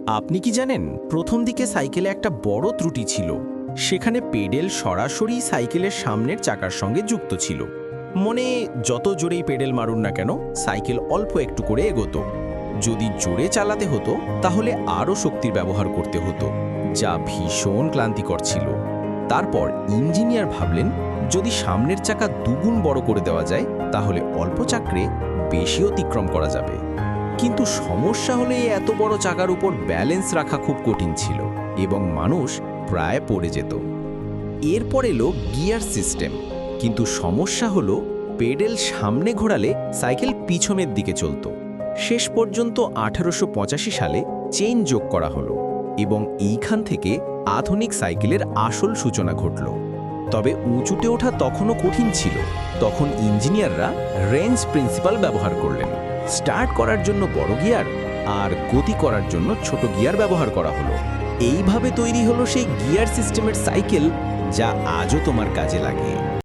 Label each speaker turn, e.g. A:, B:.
A: আপনি কি জানেন, প্রথম দিকে সাইকেলে একটা বড় ত্রুটি ছিল। সেখানে পেডেল সরাসরি সাইকেলের সামনের চাকার সঙ্গে যুক্ত ছিল। মনে যত জোরেই পেডেল মারুন না কেন, সাইকেল অল্প একটু করে এগোতো। যদি জোরে চালাতে হতো তাহলে আরও শক্তির ব্যবহার করতে হতো, যা ভীষণ ক্লান্তিকর ছিল। তারপর ইঞ্জিনিয়ার ভাবলেন, যদি সামনের চাকা দুগুণ বড় করে দেওয়া যায় তাহলে অল্প চাকরে বেশি অতিক্রম করা যাবে। কিন্তু সমস্যা হলে এই এত বড় চাকার উপর ব্যালেন্স রাখা খুব কঠিন ছিল এবং মানুষ প্রায় পড়ে যেত। এরপর এলো গিয়ার সিস্টেম, কিন্তু সমস্যা হলো পেডেল সামনে ঘোরালে সাইকেল পিছনের দিকে চলতো। শেষ পর্যন্ত 1885 সালে চেইন যোগ করা হলো এবং এইখান থেকে আধুনিক সাইকেলের আসল সূচনা ঘটল। তবে উঁচুতে ওঠা তখনও কঠিন ছিল। তখন ইঞ্জিনিয়াররা রেঞ্জ প্রিন্সিপাল ব্যবহার করলেন। স্টার্ট করার জন্য বড় গিয়ার আর গতি করার জন্য ছোট গিয়ার ব্যবহার করা হলো। এইভাবে তৈরি হলো সেই গিয়ার সিস্টেমের সাইকেল, যা আজও তোমার কাজে লাগে।